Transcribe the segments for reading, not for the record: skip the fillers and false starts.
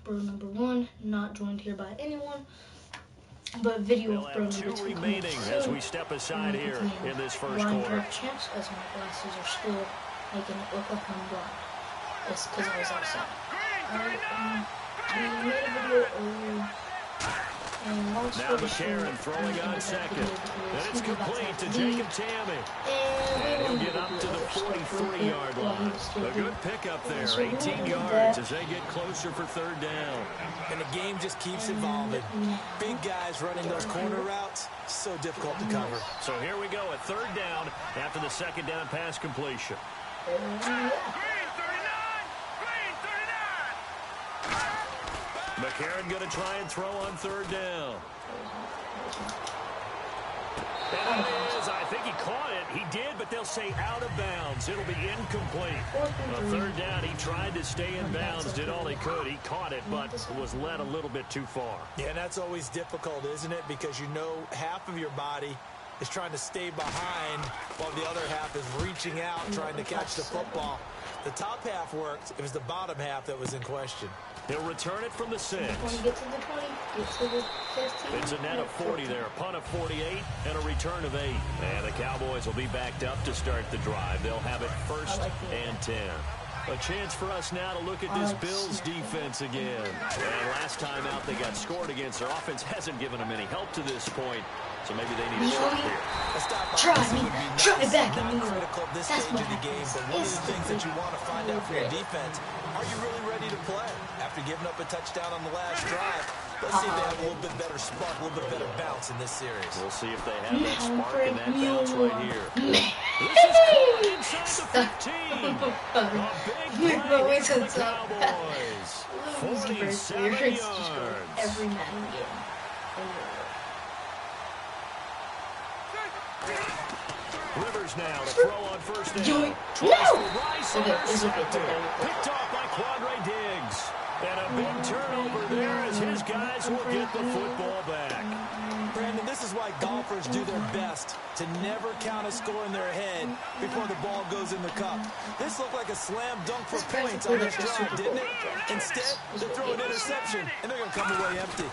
bro number 1, not joined here by anyone. But video of bro number 2 remaining as we step aside here in this first quarter. Chance, as my glasses are still making it look like I'm blind. It's because I was outside. Alright, we made a video earlier. And long story short, throwing on second. And it's complete to Jacob Tammy. And he'll get up to the 43-yard line. A good pickup there, 18 yards as they get closer for third down. And the game just keeps evolving. Big guys running those corner routes, so difficult to cover. So here we go at third down after the second down pass completion. McCarron going to try and throw on third down. And it is, I think he caught it. He did, but they'll say out of bounds. It'll be incomplete. On third down, he tried to stay in bounds, did all he could. He caught it, but was led a little bit too far. Yeah, and that's always difficult, isn't it? Because you know half of your body is trying to stay behind while the other half is reaching out, trying to catch the football. The top half worked. It was the bottom half that was in question. He'll return it from the 6. Get to the 20, get to the 15. It's a net of 40 there, a punt of 48, and a return of 8. And the Cowboys will be backed up to start the drive. They'll have it first and 10. A chance for us now to look at this Bills defense again. And last time out they got scored against, their offense hasn't given them any help to this point. So maybe they need a stop here. Try back. Not critical at this stage of the game, but one of the things that you want to find out from your defense, are you really ready to play? After giving up a touchdown on the last drive, let's see if they have a little bit better spark, a little bit better bounce in this series. We'll see if they have that spark and that bounce right here. This is caught inside the 15. A big play for the Cowboys. 47 yards. Every man game. Rivers now to throw on first down. Picked off by Quandre Diggs. And a big turnover there as his guys will get the football back. Brandon, this is why golfers do their best to never count a score in their head before the ball goes in the cup. This looked like a slam dunk for points on this drive, didn't it? Instead, they throw an interception, and they're going to come away empty.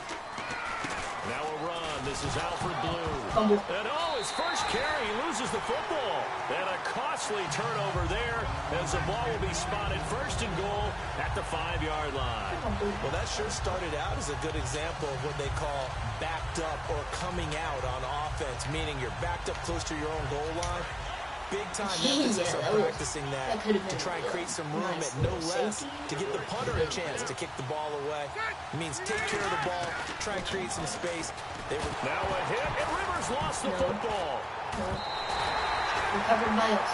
Now a run. This is Alfred Blue. And his first carry, he loses the football. And a costly turnover there as the ball will be spotted first and goal at the 5-yard line. Well, that sure started out as a good example of what they call backed up or coming out on offense, meaning you're backed up close to your own goal line. Big-time emphasis on practicing that to try and create some room at no less to give the punter a chance to kick the ball away. It means take care of the ball, try and create some space. Now a hit, and Rivers lost the football. Recovered by us.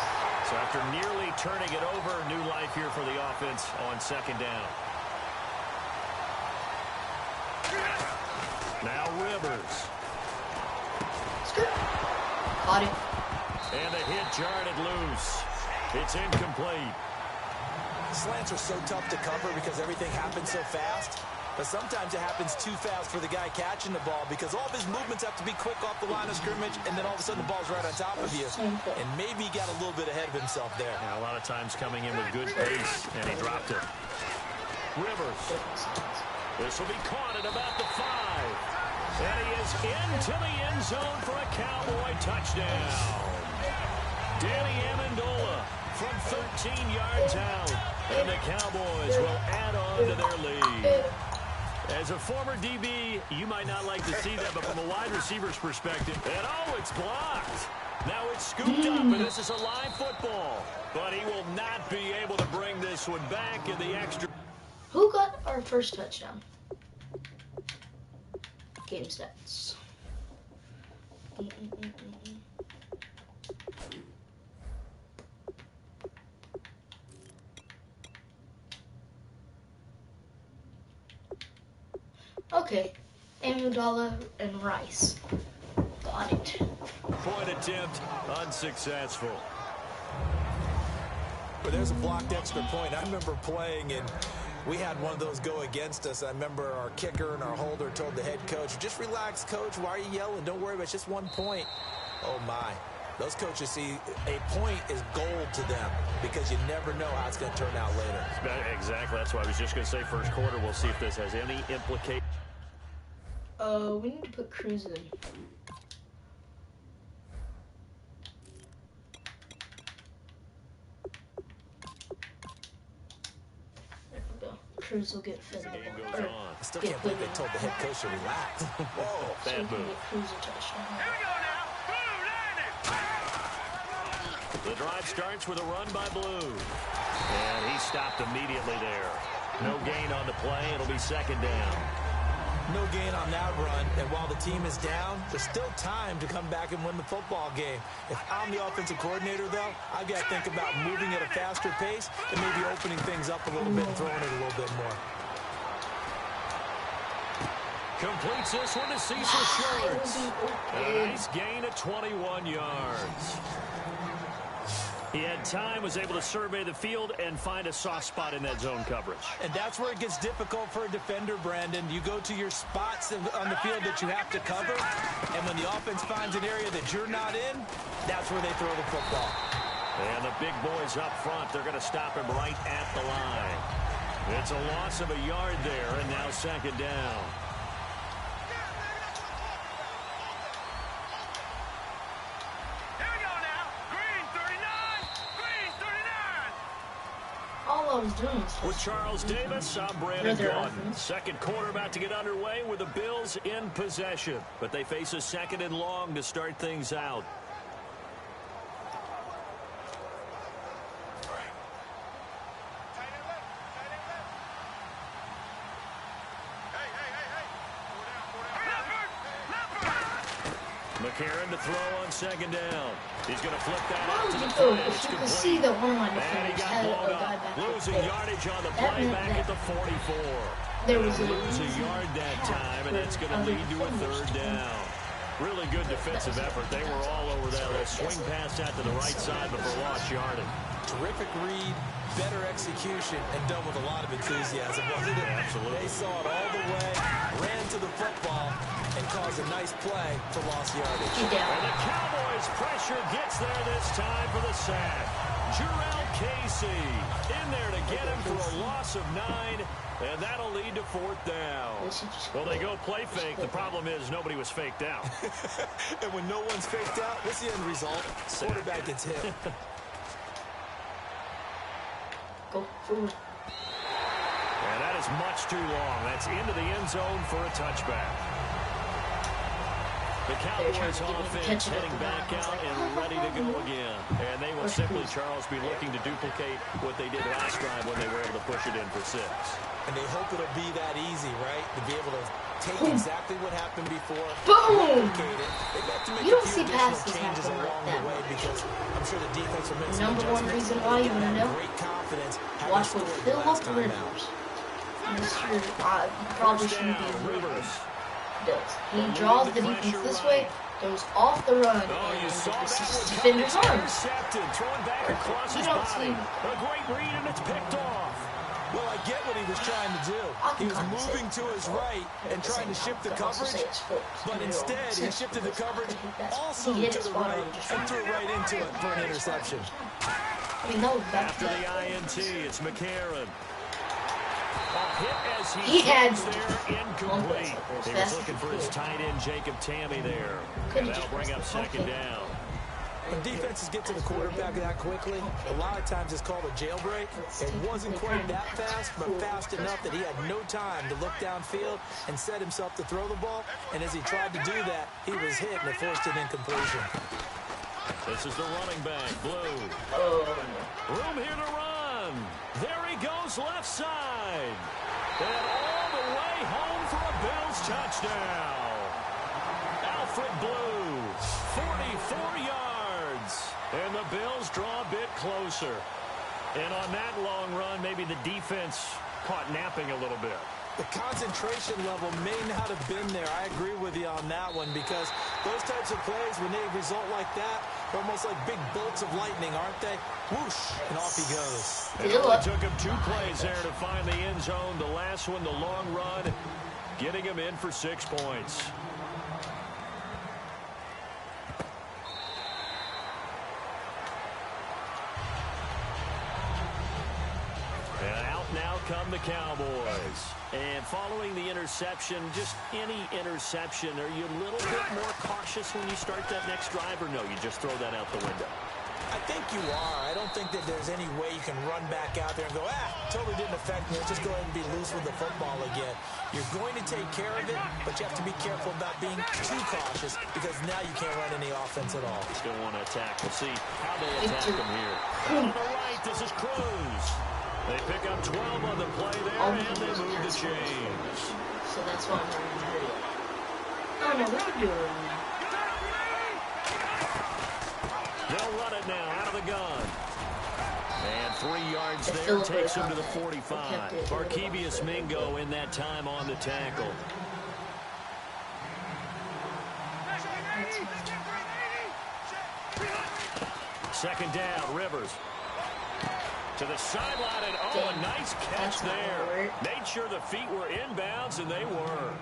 So after nearly turning it over, new life here for the offense on second down. Now Rivers. Caught it. And the hit jarred it loose. It's incomplete. Slants are so tough to cover because everything happens so fast. But sometimes it happens too fast for the guy catching the ball because all of his movements have to be quick off the line of scrimmage, and then all of a sudden the ball's right on top of you. And maybe he got a little bit ahead of himself there. Yeah, a lot of times coming in with good pace, and he dropped it. Rivers. This will be caught at about the 5. And he is into the end zone for a Cowboy touchdown. Danny Amendola from 13 yards out. And the Cowboys will add on to their lead. As a former DB, you might not like to see that, but from a wide receiver's perspective, and it's blocked. Now it's scooped up, and this is a live football. But he will not be able to bring this one back in the extra. Who got our first touchdown? Game stats. Okay, Amendola and Rice. Got it. Point attempt unsuccessful. But there's a blocked extra point. I remember playing, and we had one of those go against us. I remember our kicker and our holder told the head coach, just relax, coach. Why are you yelling? Don't worry about it. It's just 1 point. Oh, my. Those coaches see a point is gold to them because you never know how it's going to turn out later. Exactly. That's why I was just going to say first quarter. We'll see if this has any implication. We need to put Cruz in. There we go. Cruz will get fed the ball. I still can't believe they told the head coach to relax. Whoa. Bad move. Get Cruz a touchdown. The drive starts with a run by Blue. And he stopped immediately there. No gain on the play. It'll be second down. No gain on that run, and while the team is down, there's still time to come back and win the football game. If I'm the offensive coordinator, though, I've got to think about moving at a faster pace and maybe opening things up a little bit and throwing it a little bit more. Completes this one to Cecil Shorts. A nice gain of 21 yards. He had time, was able to survey the field and find a soft spot in that zone coverage. And that's where it gets difficult for a defender, Brandon. You go to your spots on the field that you have to cover, and when the offense finds an area that you're not in, that's where they throw the football. And the big boys up front, they're going to stop him right at the line. It's a loss of a yard there, and now second down. All I was doing was with Charles Davis, I'm Brandon Gordon. Second quarter about to get underway with the Bills in possession. But they face a second and long to start things out. McCarron to throw on second down. He's going to flip that out to the front. If you can see that one of my defenders had a guy back there. Losing yardage on the play back at the 44. There was lose a yard that time, and that's going to lead to a third down. Really good defensive effort. They were all over that. A swing pass out to the right side before lost yardage. Terrific read, better execution, and done with a lot of enthusiasm, wasn't it? Absolutely. They saw it all the way, ran to the football, and caused a nice play for lost yardage. And the Cowboys' pressure gets there this time for the sack. Jarrell Casey in there to get him for a loss of 9, and that'll lead to fourth down. Well, they go play fake. The problem is nobody was faked out. And when no one's faked out, what's the end result? Quarterback gets hit. Go forward. And that is much too long. That's into the end zone for a touchback. The Cowboys offense heading back out and ready to go again. And they will simply, Charles, be looking to duplicate what they did last time when they were able to push it in for 6. And they hope it'll be that easy, right? To be able to take exactly what happened before, boom, replicate it. They've got to make you don't a see few passes changes happen along like the way because I'm sure the defense will make some number one adjustments. reason why you want to know, Great confidence. watch what Phil Rivers. Probably shouldn't be Rivers. Does. He draws the defense this way, goes off the run, and it's defender's arms. You don't see a great read, and it's picked off. Well, I get what he was trying to do. He was moving to his right and trying to shift the coverage, but instead he shifted the coverage also to the right and threw right into it for an interception. I mean, that was bad. After the INT, it's McCarron. A hit as he had there, incomplete. He was looking for his tight end, Jacob Tammy, there. And that'll bring up second down. When defenses get to the quarterback that quickly, a lot of times it's called a jailbreak. It wasn't quite that fast, but fast enough that he had no time to look downfield and set himself to throw the ball. And as he tried to do that, he was hit and it forced an incompletion. This is the running back, Blue. Room here to run. There he goes left side. And all the way home for a Bills touchdown. Alfred Blue, 44 yards. And the Bills draw a bit closer. And on that long run, maybe the defense caught napping a little bit. The concentration level may not have been there. I agree with you on that one because those types of plays, when they result like that, they're almost like big bolts of lightning, aren't they? Whoosh, and off he goes. It only took him 2 plays there to find the end zone. The last one, the long run, getting him in for 6 points. the Cowboys. And following the interception, just any interception, are you a little bit more cautious when you start that next drive, or no, you just throw that out the window? I think you are. I don't think that there's any way you can run back out there and go, totally didn't affect me. Let's just go ahead and be loose with the football again. You're going to take care of it, but you have to be careful about being too cautious because now you can't run any offense at all. Still want to attack. We'll see how they attack them here. On the right, this is Cruz. They pick up 12 on the play there, and they move the chains. So that's why I'm running hurry. Oh, no, we're doing that. They'll run it now out of the gun. And 3 yards there takes him to the 45. Barkevius Mingo in that time on the tackle. Second down, Rivers. To the sideline, and a nice catch there. Made sure the feet were inbounds, and they were.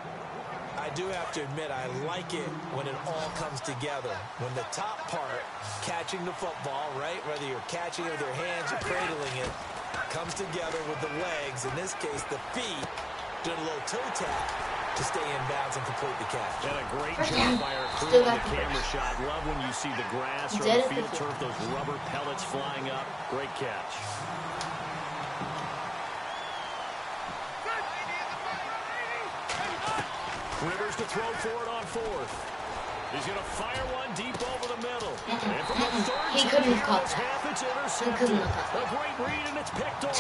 I do have to admit, I like it when it all comes together. When the top part, catching the football, right, whether you're catching it with your hands or cradling it, comes together with the legs, in this case the feet, doing a little toe tap to stay in bounds and complete the catch. And a great job by our crew on the camera shot. Love when you see the grass or the field turf, those rubber pellets flying up. Great catch. Rivers to throw for it on fourth. He's going to fire one deep over the middle. And from the third he couldn't have caught that. It's intercepted. A great read, and it's picked off.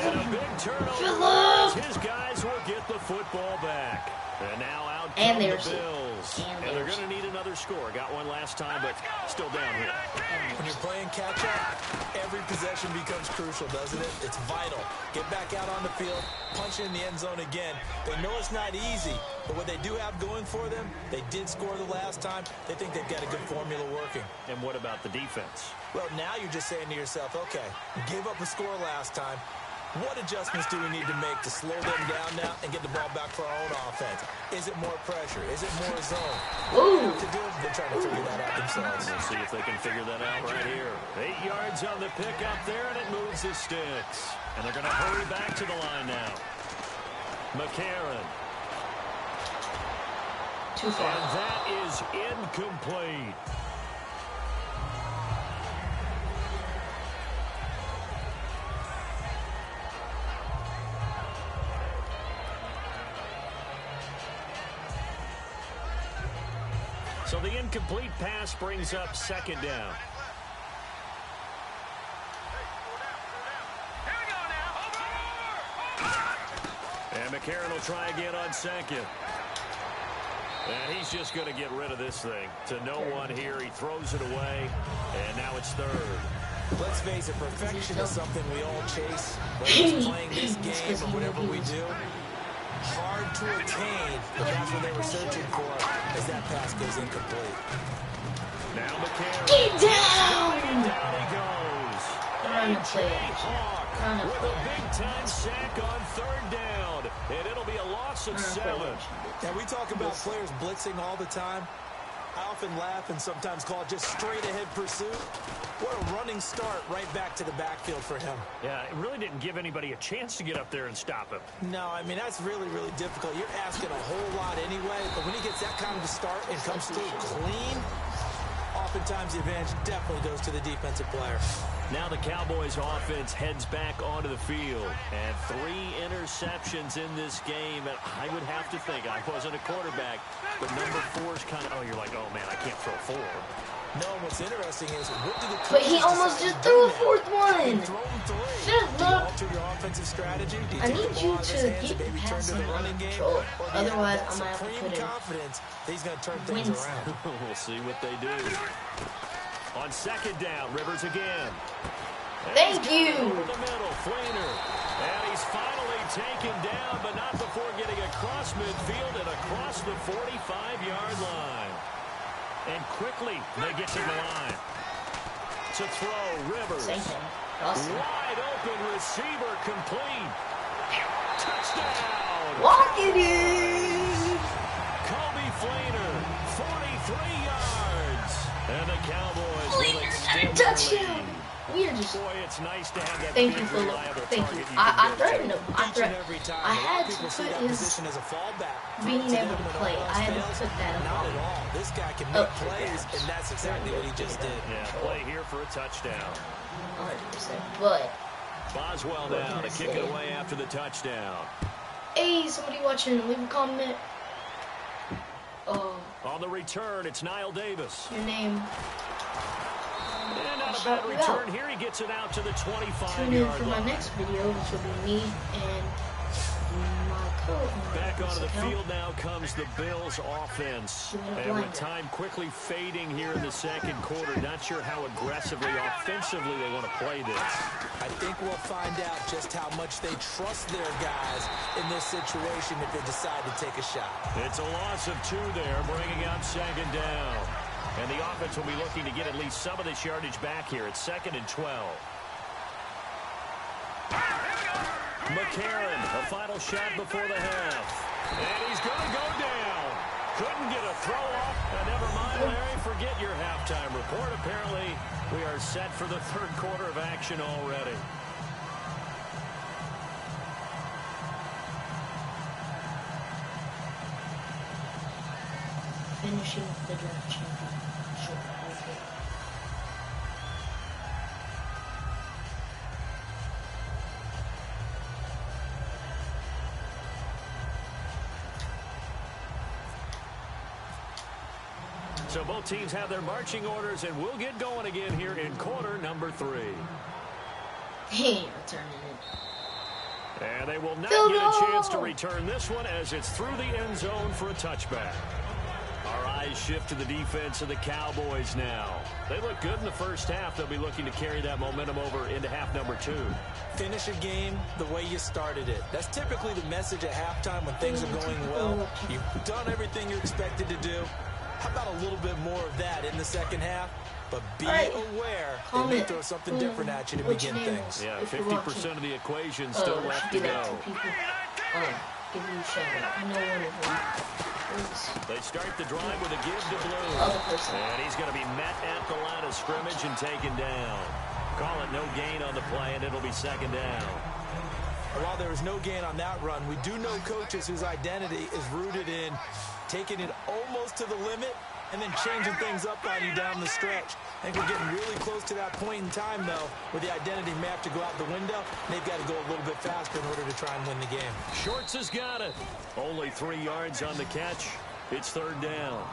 And a big turnover. His guys will get the football back. And now out come the Bills. And they're going to need another score. Got one last time, but still down here. When you're playing catch-up, every possession becomes crucial, doesn't it? It's vital. Get back out on the field, punch it in the end zone again. They know it's not easy, but what they do have going for them, they did score the last time. They think they've got a good formula working. And what about the defense? Well, now you're just saying to yourself, okay, gave up a score last time. What adjustments do we need to make to slow them down now and get the ball back for our own offense? Is it more pressure? Is it more zone? What do they have to do? They're trying to figure that out themselves. We'll see if they can figure that out right here. 8 yards on the pickup there, and it moves the sticks. And they're going to hurry back to the line now. McCarron. Too far. And that is incomplete. So the incomplete pass brings up second down. And McCarron will try again on second. And he's just going to get rid of this thing. To no one here. He throws it away. And now it's third. Let's face it, perfection is something we all chase. Whether it's playing this game or whatever we do. Hard to attain, but that's what they were searching for as that pass goes incomplete. Now McCarron. Get down! Down he goes. Run play. Hawk with a big-time sack on third down. And it'll be a loss of 7. Now, we talk about players blitzing all the time. I often laugh and sometimes call it just straight-ahead pursuit. What a running start right back to the backfield for him. Yeah, it really didn't give anybody a chance to get up there and stop him. No, I mean, that's really, really difficult. You're asking a whole lot anyway, but when he gets that kind of a start and comes through clean, oftentimes the advantage definitely goes to the defensive player. Now the Cowboys offense heads back onto the field. And 3 interceptions in this game. And I would have to think, I wasn't a quarterback, but number 4 is kind of, oh, you're like, oh, man, I can't throw 4. No, what's interesting is, what do the but he almost just threw a 4th one. Shut up. Alter your offensive strategy? I need you to get past him under control. Otherwise, I might have to put in confidence he's going to turn things around. We'll see what they do. On second down, Rivers again. Thank you. Over the middle, Fleener. And he's finally taken down, but not before getting across midfield and across the 45-yard line. And quickly, they get to the line. To throw, Rivers. Awesome. Wide open receiver, complete. Touchdown. Walk it in. Kobe Fleener, 43 yards. And the Cowboys will extend touchdown. We are just Chiefs. Boy, it's nice to have that Thank big, you, Philip. reliable Thank target you. can I go threatened to. him. I had to put his being able to play. I had to put that up. Not at all. This guy can make plays, and that's exactly what he just did. Yeah, play here for a touchdown. 100%. But Boswell now to kick it away after the touchdown. hey, somebody watching, leave a comment. On the return, it's Niall Davis. Your name. And not a bad return here. He gets it out to the 25-yard Tune in for my next video, which will be me and my co-owner. Back onto the field now comes the Bills offense. And with time quickly fading here in the second quarter, not sure how aggressively, offensively they want to play this. I think we'll find out just how much they trust their guys in this situation if they decide to take a shot. It's a loss of 2 there, bringing up second down. And the offense will be looking to get at least some of this yardage back here. It's 2nd and 12. McCarron, a final shot before the half. And he's going to go down. Couldn't get a throw off. Never mind, Larry, forget your halftime report. Apparently, we are set for the third quarter of action already. Finishing the draft champion. Sure, okay. So both teams have their marching orders, and we'll get going again here in quarter number 3. He ain't returning it. And they will not get a chance to return this one as it's through the end zone for a touchback. Our eyes shift to the defense of the Cowboys now. They look good in the first half. They'll be looking to carry that momentum over into half number 2. Finish a game the way you started it. That's typically the message at halftime when things are going well. You've done everything you're expected to do. How about a little bit more of that in the second half? But be aware they may throw something different at you to begin things. Yeah, 50% of the equation still left to go. Give you a shout out. I know one of them. They start the drive with a give to Blue. And he's going to be met at the line of scrimmage and taken down. Call it no gain on the play, and it'll be second down. While there was no gain on that run, we do know coaches whose identity is rooted in taking it almost to the limit and then changing things up on you down the stretch. I think we're getting really close to that point in time, though, where the identity may have to go out the window. They've got to go a little bit faster in order to try and win the game. Shorts has got it. Only 3 yards on the catch. It's third down.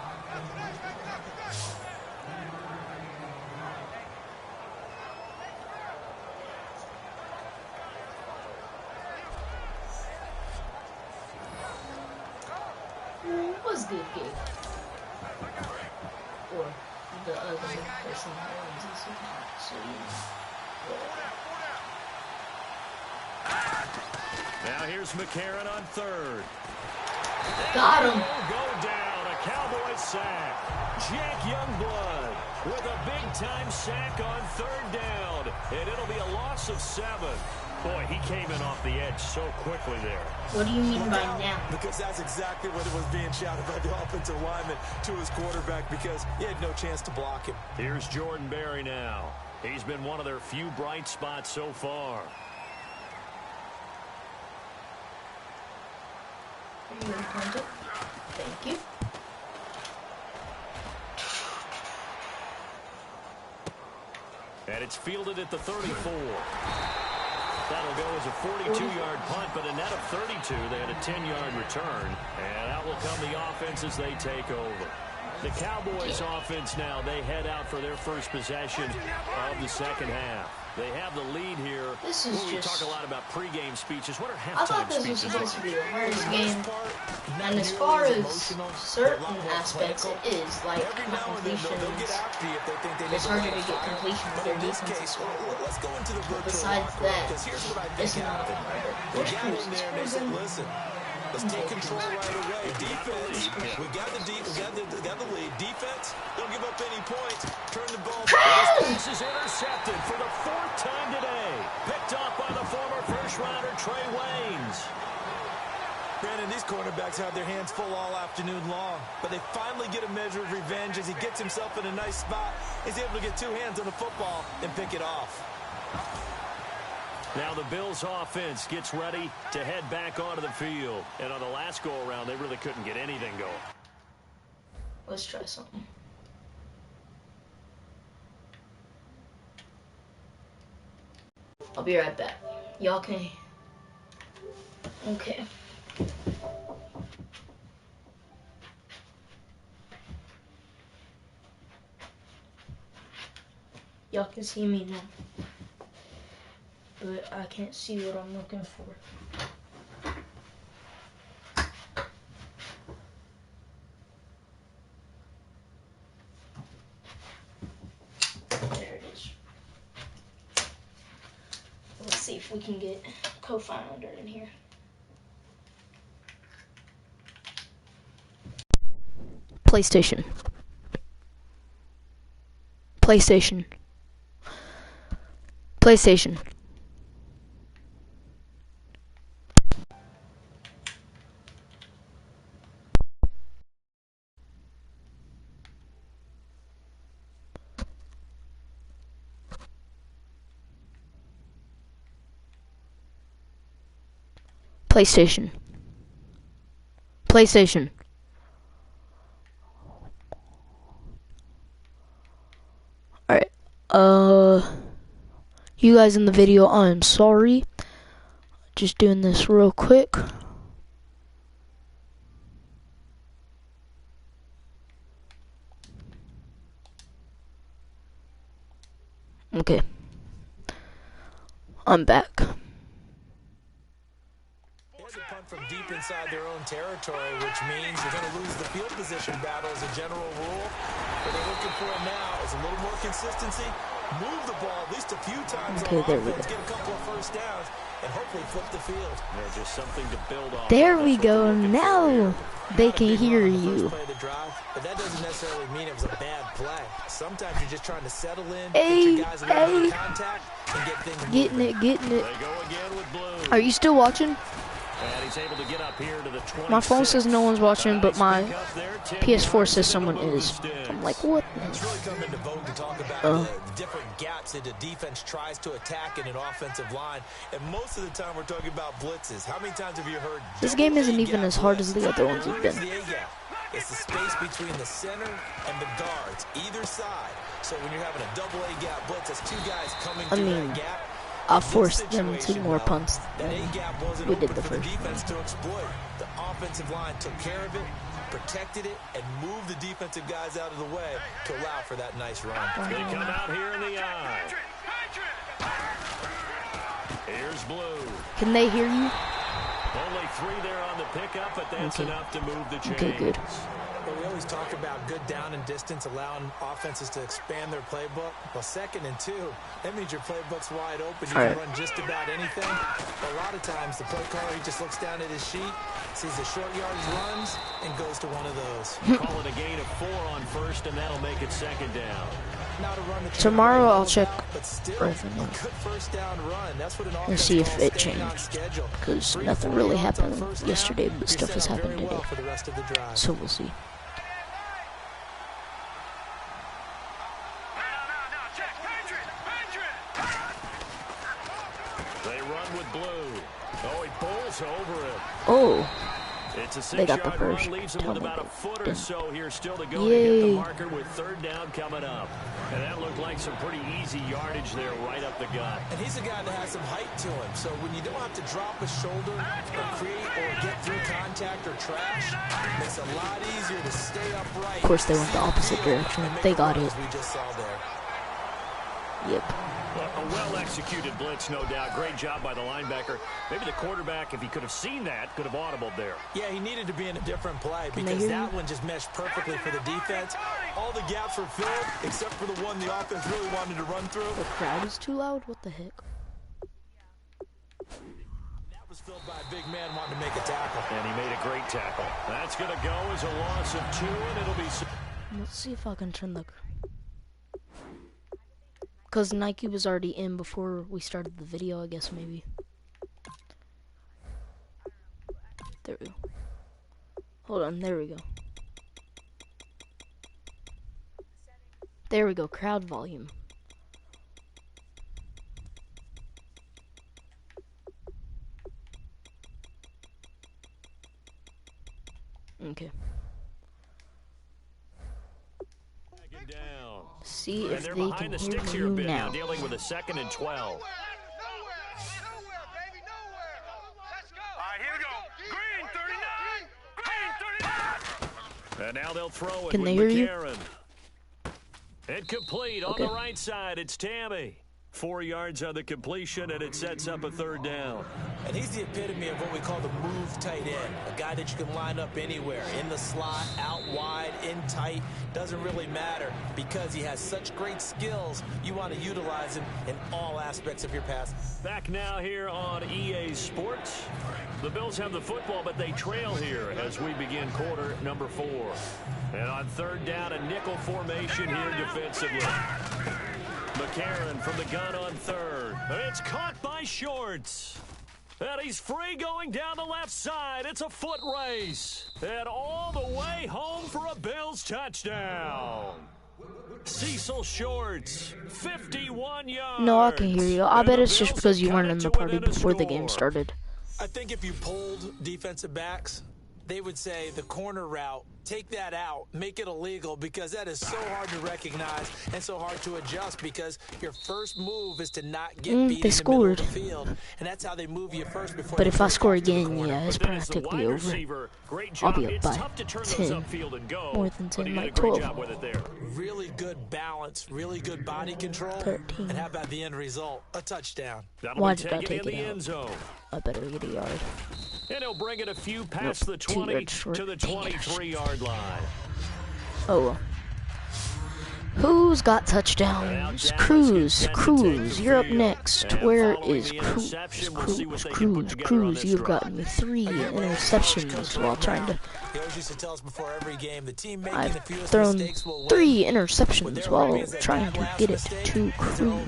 Was good game. Or the other person wins this one. So now here's McCarron on third. Got him. Go down. A Cowboy sack. Jack Youngblood with a big-time sack on third down. And it'll be a loss of 7. Boy, he came in off the edge so quickly there. What do you mean by now? Because that's exactly what it was being shouted by the offensive lineman to his quarterback because he had no chance to block him. Here's Jordan Berry now. He's been one of their few bright spots so far. Are you going to punt it? Thank you. And it's fielded at the 34. That'll go as a 42-yard punt, but a net of 32. They had a 10-yard return. And out will come the offense as they take over. The Cowboys offense now, they head out for their first possession of the second half. They have the lead here. This is we talk a lot about pregame speeches. What are halftime I thought this speeches was supposed like? to be the hardest game. And as far as certain aspects, it is like completion. It's harder to get completion with their defense. But besides that, it's not harder. There's cruising. Let's take control right away. Defense, we got the lead. Defense, don't give up any points. Turn the ball. This is intercepted for the 4th time today. Picked off by the former first-rounder Trey Waynes. Brandon, these cornerbacks have their hands full all afternoon long, but they finally get a measure of revenge as he gets himself in a nice spot. He's able to get 2 hands on the football and pick it off. Now the Bills offense gets ready to head back onto the field. And on the last go-around, they really couldn't get anything going. Let's try something. I'll be right back. Y'all can... Okay. Y'all can see me now. But I can't see what I'm looking for. There it is. Let's see if we can get co-founder in here. PlayStation. PlayStation. PlayStation. PlayStation. PlayStation. Alright, you guys in the video, I'm sorry. Just doing this real quick. Okay. I'm back. Here's a punt from deep inside their own territory, which means you're going to lose the field position battle as a general rule. What they're looking for now is a little more consistency. Move the ball at least a few times on offense, get a couple of first downs, and hopefully flip the field. Yeah, just something to build on. There we go. Now they can hear you. But that doesn't necessarily mean it was a bad play. Sometimes you're just trying to settle in, Hey, get your guys a little bit of contact, and get things moving. Getting it. They go again with Blue. Are you still watching? And he's able to get up here to the 26. My phone says no one's watching, but my PS4 says someone is. I'm like, what? It's really come into vogue to talk about the different gaps that the defense tries to attack in an offensive line. And most of the time we're talking about blitzes. How many times have you heard This game isn't even as hard as the other ones have been. It's the space between the center and the guards, either side. So when you're having a double A gap blitz, that's two guys coming through that gap. I forced them to more punts than we did the first. Defense to exploit. The offensive line took care of it, protected it, and moved the defensive guys out of the way to allow for that nice run. They come out here in the eye. Here's Blue. Can they hear you? Only 3 there on the pickup, but that's enough to move the chains. Okay, good. Well, we always talk about good down and distance, allowing offenses to expand their playbook. Well, 2nd and 2, that means your playbook's wide open. You can run just about anything. But a lot of times, the play caller, he just looks down at his sheet, sees the short yardage runs, and goes to one of those. Call it a gain of 4 on first, and that'll make it 2nd down. Tomorrow I'll check and see if it changed, because nothing really happened yesterday, but stuff has happened today. So we'll see. They run with Blue. Oh, he pulls over it. Oh. It's a They got the 6-yard first. run, leaves him with about a foot or so here still to go Yay. to hit the marker with 3rd down coming up. And that looked like some pretty easy yardage there right up the gut. And he's a guy that has some height to him, so when you don't have to drop a shoulder or create or get through contact or trash, it makes it a lot easier to stay upright. Of course, they went the opposite direction. They got it. We just saw there. Yep. A well-executed blitz, no doubt. Great job by the linebacker. Maybe the quarterback, if he could have seen that, could have audibled there. Yeah, he needed to be in a different play because that one just meshed perfectly for the defense. All the gaps were filled except for the one the offense really wanted to run through. The crowd is too loud? What the heck? That was filled by a big man wanting to make a tackle. And he made a great tackle. That's going to go as a loss of 2, and it'll be... Let's see if I can turn the... Because Nike was already in before we started the video, I guess, maybe. There we go. Hold on, there we go. There we go, crowd volume. Okay. Down. See if and they're they behind can the hear sticks here a you bit now. dealing with a 2nd and 12. All right, here we go. Green 39. Green 39. And now they'll throw it Can with they hear you? McCarron. Incomplete on the right side. It's Tammy. 4 yards on the completion, and it sets up a 3rd down. And he's the epitome of what we call the move tight end. A guy that you can line up anywhere. In the slot, out wide, in tight. Doesn't really matter because he has such great skills. You want to utilize him in all aspects of your pass. Back now here on EA Sports. The Bills have the football, but they trail here as we begin quarter number 4. And on 3rd down, a nickel formation here defensively. McCarron from the gun on 3rd. It's caught by Shorts. And he's free going down the left side. It's a foot race. And all the way home for a Bills touchdown. Cecil Shorts, 51 yards. No, I can hear you. I bet it's just because you weren't in the party before the game started. I think if you polled defensive backs, they would say the corner route, take that out, make it illegal, because that is so hard to recognize and so hard to adjust because your first move is to not get beat they in the middle of scored. the field. And that's how they move you first before But they if I flip score off to the again, corner. yeah, it's But then as the practically wide over. receiver, great I'll job. be up It's by tough to turn 10. those upfield and go. More than but 10, he did a like great 12. job with it there. Really good balance, really good body control. 13. And how about the end result? A touchdown. That'll Why be did I taken in take the it out? end zone. I better get a yard. And he'll bring it a few past Nope, the 2 20 yards short. to the Dang it. 23-yard line. Oh well. Who's got touchdowns? Cruz. Cruz, you're up next. Where is Cruz? Cruz, you've gotten me 3 interceptions while trying to... He always used to tell us before every game, the team making I've the fewest thrown mistakes will win. 3 interceptions while trying to get it to Cruz. And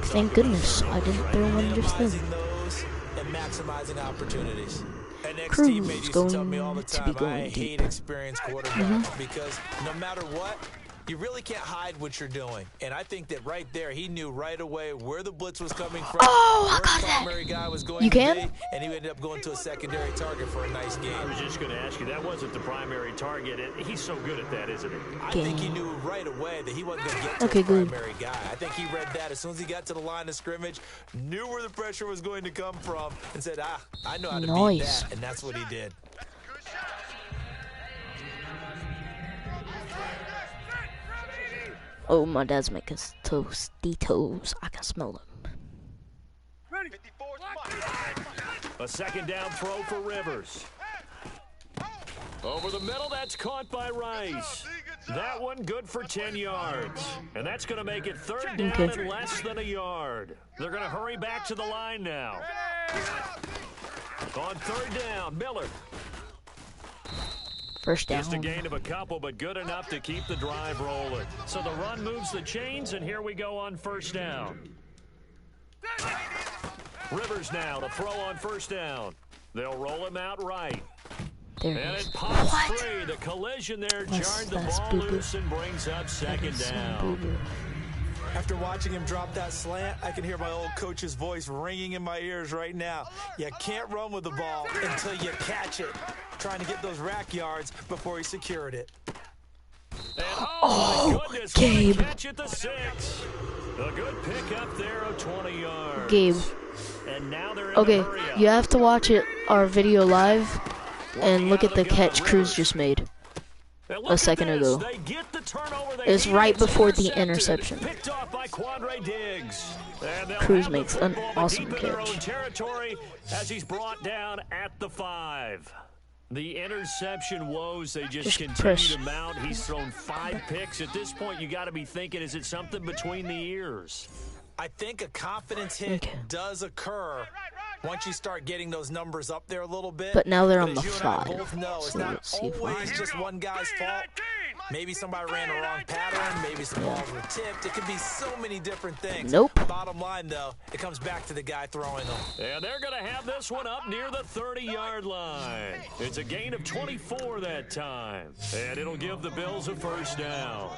thank goodness I didn't throw one just then. Those and maximizing opportunities. An Cruz ex-teammate used to tell me all the going to be time, I going hate deep. experienced quarterbacks because no matter what, you really can't hide what you're doing. And I think that right there, he knew right away where the blitz was coming from. Oh, I where got the that. primary guy was going You to can? be, and he ended up going to a secondary target for a nice game. I was just going to ask you, that wasn't the primary target. He's so good at that, isn't he? I think he knew right away that he wasn't going to get to Okay, the good. primary guy. I think he read that as soon as he got to the line of scrimmage, knew where the pressure was going to come from, and said, I know how to beat Nice. that, and that's what he did. Oh, my dad's making Tostitos. I can smell them. A 2nd down throw for Rivers. Over the middle, that's caught by Rice. That one good for 10 yards. And that's going to make it 3rd down Okay. and less than a yard. They're going to hurry back to the line now. On 3rd down, Miller. First down. Just a gain of a couple, but good enough to keep the drive rolling. So the run moves the chains, and here we go on 1st down. Rivers now to throw on 1st down. They'll roll him out right. There And it is. it pops What? free. The collision there That's jarred the ball boo-boo. loose and brings up 2nd down. Boo-boo. After watching him drop that slant, I can hear my old coach's voice ringing in my ears right now. You can't run with the ball until you catch it. Trying to get those rack yards before he secured it. And oh my goodness, Gabe. what a catch at the 6. A good pick up there of 20 yards. Gabe. And now they're in Okay, a hurry up. you have to watch our video live and look at the catch Cruz just made And look a at second this. ago. They get the turnover they It's need. right It's before the intercepted. interception. Picked off by Quandre Diggs. And they'll Cruz have the makes an football, but awesome deep in their own catch. territory as he's brought down at the 5. The interception woes, they just continue press. to mount. He's thrown 5 picks. At this point, you got to be thinking, is it something between the ears? I think a confidence hit Okay. does occur once you start getting those numbers up there a little bit. But now they're on as the you and I 5. both know, it's So not let's see if we always just one guy's fault. Maybe somebody ran the wrong pattern. Maybe some balls were tipped. It could be so many different things. Nope. Bottom line, though, it comes back to the guy throwing them. And they're going to have this one up near the 30-yard line. It's a gain of 24 that time. And it'll give the Bills a 1st down.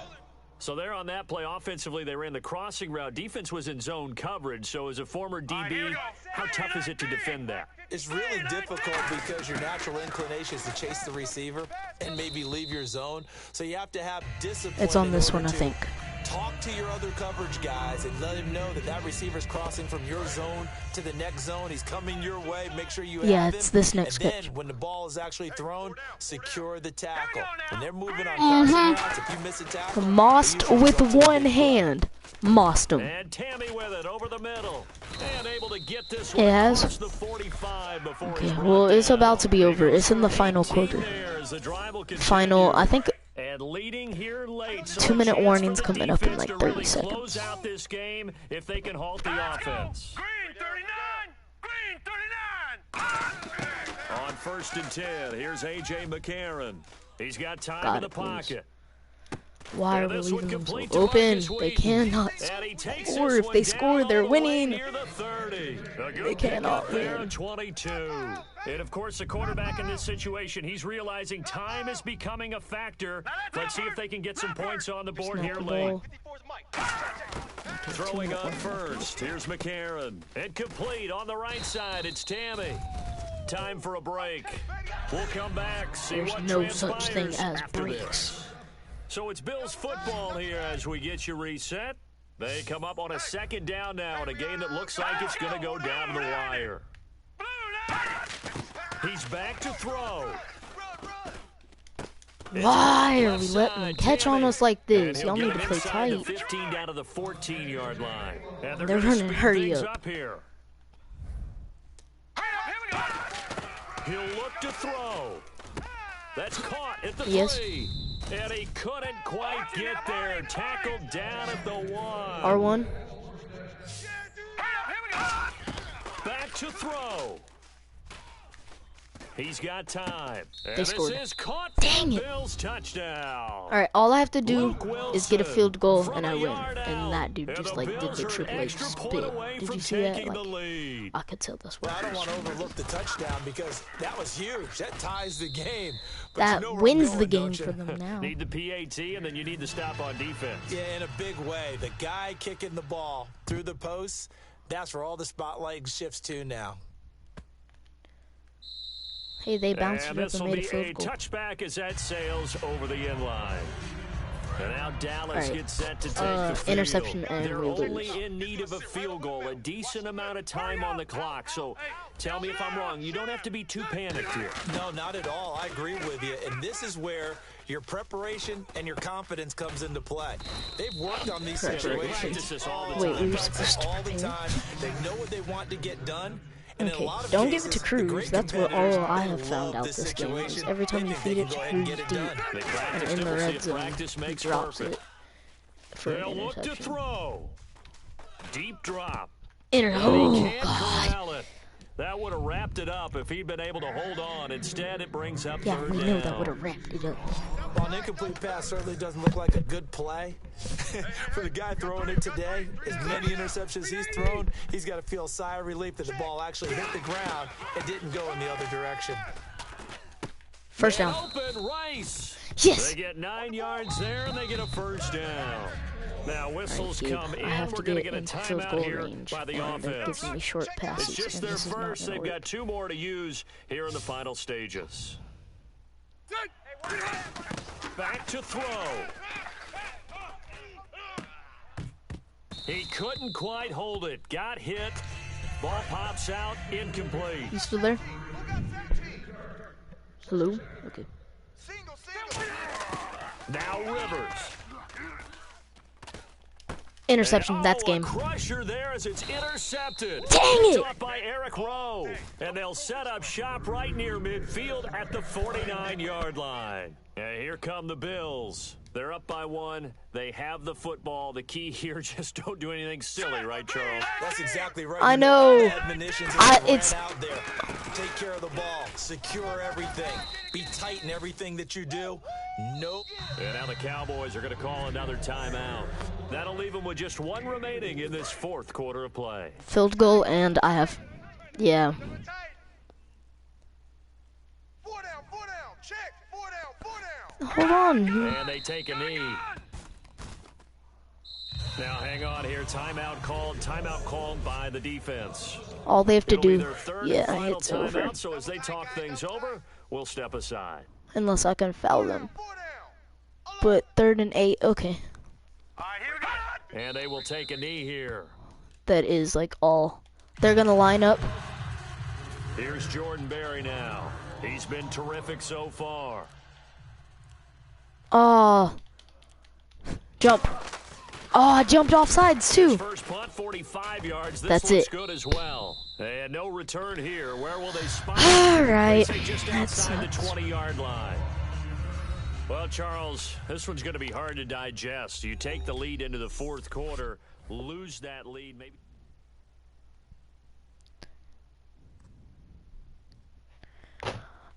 So there on that play, offensively, they ran the crossing route. Defense was in zone coverage. So as a former DB, how tough is it to defend that? It's really difficult because your natural inclination is to chase the receiver and maybe leave your zone. So you have to have discipline. It's on this one, I think. Talk to your other coverage guys and let him know that that receiver's crossing from your zone to the next zone. He's coming your way. Make sure you have him. It's this next and pitch. then when the ball is actually thrown, secure the tackle. When they're moving on crossing routes, if you miss a tackle, Mossed with one hand. Mossed him. And Tammy with it over the middle. And able to get this It has. the 45 before Okay, well, it's about to be over. It's in the final quarter. Final, I think. And leading here late. 2-minute warnings coming up in like 30 seconds. Close out this game if they can halt the offense. Green 39. Green 39. On 1st and 10, here's A.J. McCarron. He's got time in the pocket. Why are we leaving themselves open? They cannot score. If they score, they're winning. They cannot win. 22. And of course, the quarterback in this situation, he's realizing time is becoming a factor. Let's see if they can get some points on the board here late. Throwing on first. Here's McCarron. And complete on the right side. It's Tammy. Time for a break. We'll come back. See There's what no such thing transpires as after breaks. this. So it's Bills football here as we get you reset. They come up on a 2nd down now in a game that looks like it's going to go down to the wire. He's back to throw. Why are we letting them catch on us like this? Y'all need to play tight. 15 down to the 14-yard line. And They're running hurry things up. Here. He'll look to throw. That's caught at the 3. And he couldn't quite get there. Tackled down at the 1. R1. Back to throw. He's got time. And They scored. This is caught. Dang it. Bills touchdown. Alright, all I have to do is get a field goal and I win. And that dude just like did the Triple H spit. Did you see that? Like, I could tell that's what I don't want to overlook the touchdown because that was huge. That ties the game. But that you know where wins I'm the going, game for don't you? them now. Need the PAT, and then you need to stop on defense. Yeah, in a big way. The guy kicking the ball through the posts, that's where all the spotlight shifts to now. Hey, they bounced And it up this and will made be a field a goal. touchback as that sails over the end line. And now Dallas Right. gets set to take the field. Interception and They're we lose. only in need of a field goal, a decent amount of time on the clock. So tell me if I'm wrong. You don't have to be too panicked here. No, not at all. I agree with you. And this is where your preparation and your confidence comes into play. They've worked on these situations Practice this all the Wait, time. we were supposed to all the prepare? time. They know what they want to get done. And in a Okay, lot of don't cases, give it to the Cruz. great That's what competitors, all I they have found love out this this game is situation. every time They you think feed they it can to go ahead and Cruz get it deep done. They and practiced in it. the We'll see red if zone, practice he makes drops perfect. it for an They'll look to interception. throw. Deep drop. Oh, Can't God. corral it. That would have wrapped it up if he'd been able to hold on. Instead, it brings up Yeah, 3rd we down. know that would have wrapped it up. While an incomplete pass certainly doesn't look like a good play, for the guy throwing it today, as many interceptions he's thrown, he's got to feel a sigh of relief that the ball actually hit the ground and didn't go in the other direction. First down. Open Rice. Yes. They get 9 yards there, and they get a 1st down. Now whistles Dude, come in. I have We're to going to get get a into field timeout goal here range. by the and they're offense. giving me short passes, It's just and their this is not first. gonna They've work. got 2 more to use here in the final stages. Back to throw. He couldn't quite hold it. Got hit. Ball pops out. Incomplete. You still there? Hello? Okay. Now Rivers. Interception. That's A game. crusher there as it's intercepted. Dang it! Picked up by Eric Rowe. And they'll set up shop right near midfield at the 49-yard line. And here come the Bills. They're up by 1. They have the football. The key here, just don't do anything silly, right, Charles? That's exactly right. I know. Admonitions It's out there. Take care of the ball. Secure everything. Be tight in everything that you do. Nope. And now the Cowboys are going to call another timeout. That'll leave them with just 1 remaining in this 4th quarter of play. field goal, and I have. Yeah. 4 down, 4 down. Check. 4 down, 4 down. Hold on. And they take a knee. Now hang on here. Timeout called by the defense. All they have to It'll be do, their third yeah, and final it's over. timeout, so as they talk things over, we'll step aside. Unless I can foul them. But 3rd and 8, okay. All right, here we go. And they will take a knee here. That is like all. They're gonna line up. Here's Jordan Berry now. He's been terrific so far. Oh, jump. Oh, I jumped off sides too. First punt, 45 yards. This That's looks it. good as well. And no return here. Where will they spot? All right. They say just outside the 20-yard line. Well, Charles, this one's going to be hard to digest. You take the lead into the 4th quarter, lose that lead, maybe.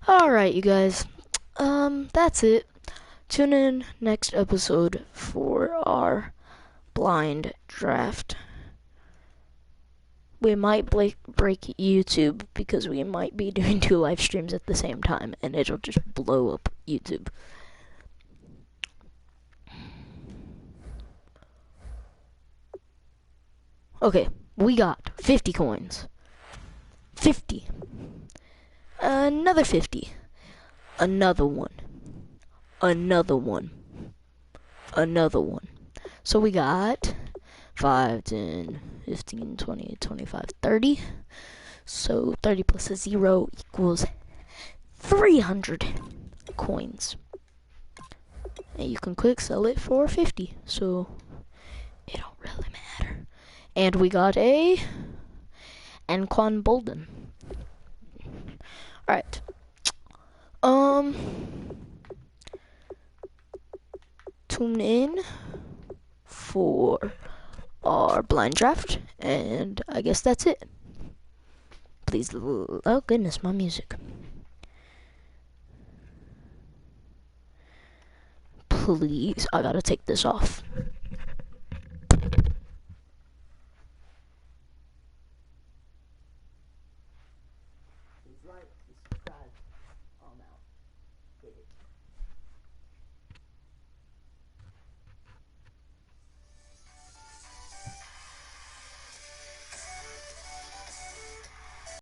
All right, you guys. That's it. Tune in next episode for our blind draft. We might break YouTube because we might be doing 2 live streams at the same time, and it'll just blow up YouTube. Okay, we got 50 coins. 50. Another 50. Another one. Another one. Another one. So we got 5, 10, 15, 20, 25, 30. So 30 plus a 0 equals 300 coins. And you can quick sell it for 50. So it don't really matter. And we got a Anquan Bolden. Alright. Tune in for our blind draft, and I guess that's it. Please, oh goodness, my music. Please, I gotta take this off. Please like, subscribe, I'm out. Hit it.